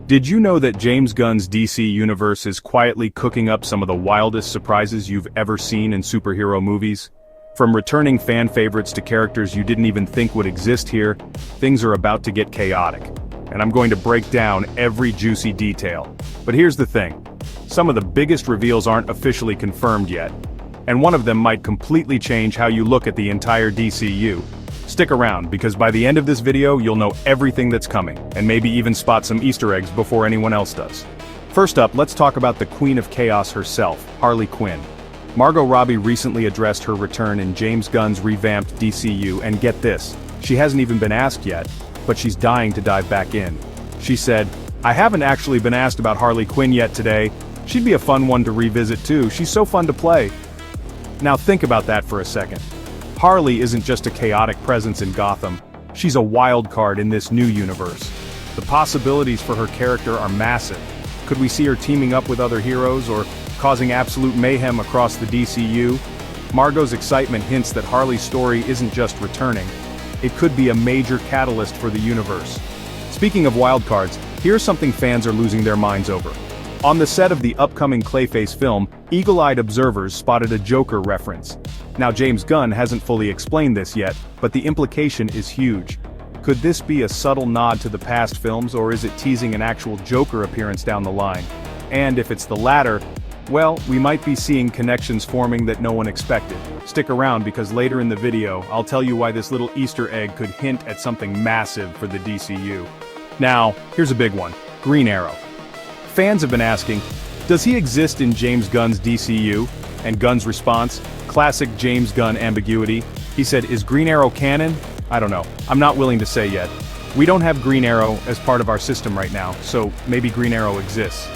Did you know that James Gunn's DC universe is quietly cooking up some of the wildest surprises you've ever seen in superhero movies? From returning fan favorites to characters you didn't even think would exist here, things are about to get chaotic. And I'm going to break down every juicy detail. But here's the thing. Some of the biggest reveals aren't officially confirmed yet. And one of them might completely change how you look at the entire DCU. Stick around, because by the end of this video you'll know everything that's coming, and maybe even spot some Easter eggs before anyone else does. First up, let's talk about the Queen of Chaos herself, Harley Quinn. Margot Robbie recently addressed her return in James Gunn's revamped DCU, and get this, she hasn't even been asked yet, but she's dying to dive back in. She said, "I haven't actually been asked about Harley Quinn yet today. She'd be a fun one to revisit too, she's so fun to play." Now think about that for a second. Harley isn't just a chaotic presence in Gotham, she's a wild card in this new universe. The possibilities for her character are massive. Could we see her teaming up with other heroes, or causing absolute mayhem across the DCU? Margot's excitement hints that Harley's story isn't just returning. It could be a major catalyst for the universe. Speaking of wildcards, here's something fans are losing their minds over. On the set of the upcoming Clayface film, eagle-eyed observers spotted a Joker reference. Now James Gunn hasn't fully explained this yet, but the implication is huge. Could this be a subtle nod to the past films, or is it teasing an actual Joker appearance down the line? And if it's the latter, well, we might be seeing connections forming that no one expected. Stick around, because later in the video, I'll tell you why this little Easter egg could hint at something massive for the DCU. Now, here's a big one, Green Arrow. Fans have been asking, does he exist in James Gunn's DCU? And Gunn's response, classic James Gunn ambiguity. He said, is Green Arrow canon? I don't know, I'm not willing to say yet. We don't have Green Arrow as part of our system right now, so maybe Green Arrow exists.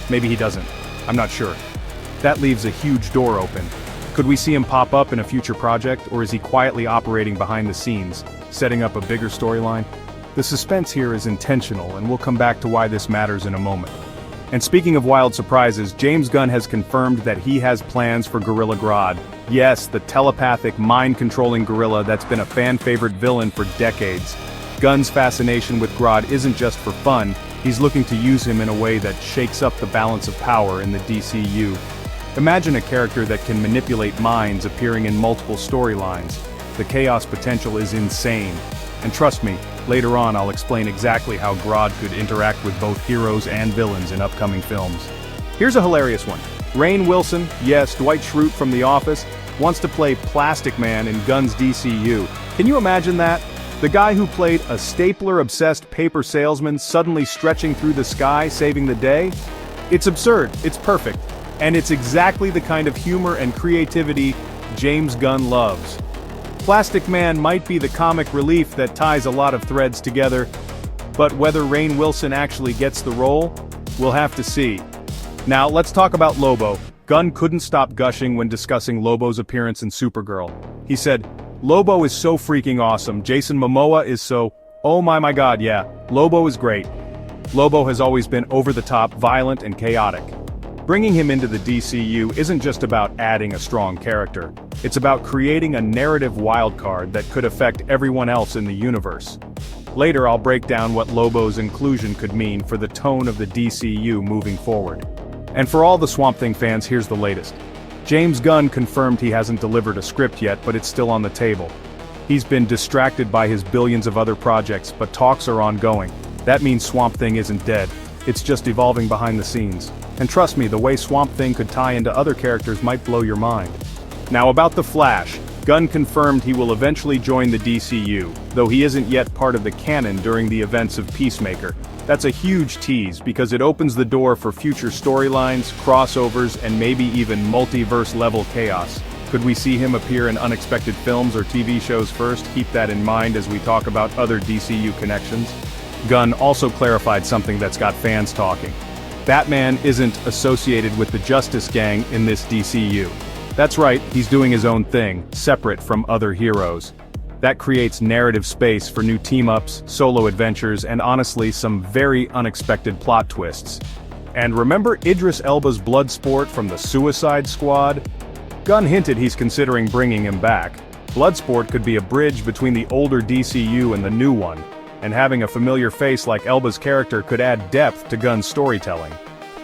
Maybe he doesn't. I'm not sure. That leaves a huge door open. Could we see him pop up in a future project, or is he quietly operating behind the scenes, setting up a bigger storyline? The suspense here is intentional, and we'll come back to why this matters in a moment. And speaking of wild surprises, James Gunn has confirmed that he has plans for Gorilla Grodd. Yes, the telepathic, mind-controlling gorilla that's been a fan-favorite villain for decades. Gunn's fascination with Grodd isn't just for fun, he's looking to use him in a way that shakes up the balance of power in the DCU. Imagine a character that can manipulate minds appearing in multiple storylines. The chaos potential is insane. And trust me, later on I'll explain exactly how Grodd could interact with both heroes and villains in upcoming films. Here's a hilarious one. Rainn Wilson, yes, Dwight Schrute from The Office, wants to play Plastic Man in Gunn's DCU. Can you imagine that? The guy who played a stapler-obsessed paper salesman suddenly stretching through the sky, saving the day? It's absurd, it's perfect, and it's exactly the kind of humor and creativity James Gunn loves. Plastic Man might be the comic relief that ties a lot of threads together, but whether Rainn Wilson actually gets the role, we'll have to see. Now let's talk about Lobo. Gunn couldn't stop gushing when discussing Lobo's appearance in Supergirl. He said, "Lobo is so freaking awesome, Jason Momoa is so, oh my god, yeah, Lobo is great." Lobo has always been over-the-top, violent and chaotic. Bringing him into the DCU isn't just about adding a strong character. It's about creating a narrative wildcard that could affect everyone else in the universe. Later I'll break down what Lobo's inclusion could mean for the tone of the DCU moving forward. And for all the Swamp Thing fans, here's the latest. James Gunn confirmed he hasn't delivered a script yet, but it's still on the table. He's been distracted by his billions of other projects, but talks are ongoing. That means Swamp Thing isn't dead. It's just evolving behind the scenes. And trust me, the way Swamp Thing could tie into other characters might blow your mind. Now about The Flash, Gunn confirmed he will eventually join the DCU, though he isn't yet part of the canon during the events of Peacemaker. That's a huge tease, because it opens the door for future storylines, crossovers, and maybe even multiverse-level chaos. Could we see him appear in unexpected films or TV shows first? Keep that in mind as we talk about other DCU connections. Gunn also clarified something that's got fans talking. Batman isn't associated with the Justice Gang in this DCU. That's right, he's doing his own thing, separate from other heroes. That creates narrative space for new team-ups, solo adventures, and honestly some very unexpected plot twists. And remember Idris Elba's Bloodsport from the Suicide Squad? Gunn hinted he's considering bringing him back. Bloodsport could be a bridge between the older DCU and the new one. and having a familiar face like Elba's character could add depth to Gunn's storytelling.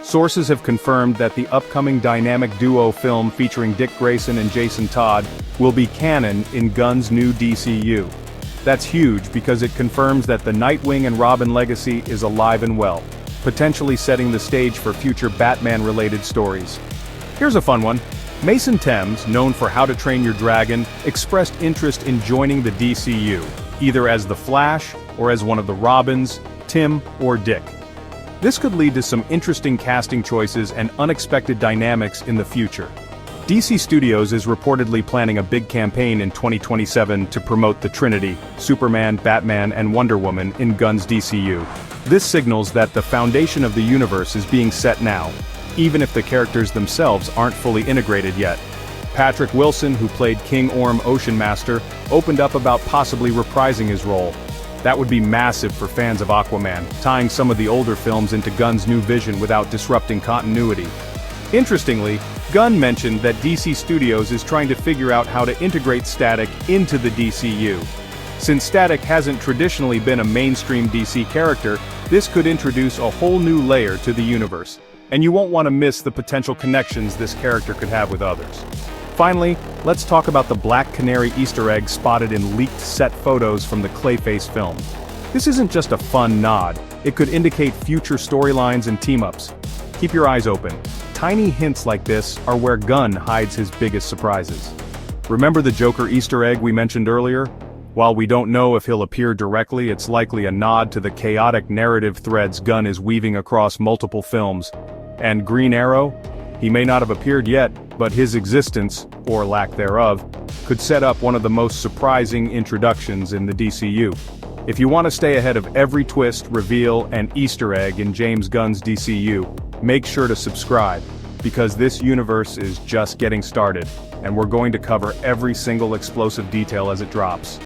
Sources have confirmed that the upcoming dynamic duo film featuring Dick Grayson and Jason Todd will be canon in Gunn's new DCU. That's huge because it confirms that the Nightwing and Robin legacy is alive and well, potentially setting the stage for future Batman-related stories. Here's a fun one. Mason Thames, known for How to Train Your Dragon, expressed interest in joining the DCU, either as the Flash or as one of the Robins, Tim, or Dick. This could lead to some interesting casting choices and unexpected dynamics in the future. DC Studios is reportedly planning a big campaign in 2027 to promote the Trinity, Superman, Batman, and Wonder Woman in Gunn's DCU. This signals that the foundation of the universe is being set now, even if the characters themselves aren't fully integrated yet. Patrick Wilson, who played King Orm Ocean Master, opened up about possibly reprising his role. That would be massive for fans of Aquaman, tying some of the older films into Gunn's new vision without disrupting continuity. Interestingly, Gunn mentioned that DC Studios is trying to figure out how to integrate Static into the DCU. Since Static hasn't traditionally been a mainstream DC character, this could introduce a whole new layer to the universe, and you won't want to miss the potential connections this character could have with others. Finally, let's talk about the Black Canary Easter egg spotted in leaked set photos from the Clayface film. This isn't just a fun nod, it could indicate future storylines and team-ups. Keep your eyes open. Tiny hints like this are where Gunn hides his biggest surprises. Remember the Joker Easter egg we mentioned earlier? While we don't know if he'll appear directly, it's likely a nod to the chaotic narrative threads Gunn is weaving across multiple films. And Green Arrow? He may not have appeared yet, but his existence, or lack thereof, could set up one of the most surprising introductions in the DCU. If you want to stay ahead of every twist, reveal, and Easter egg in James Gunn's DCU, make sure to subscribe, because this universe is just getting started, and we're going to cover every single explosive detail as it drops.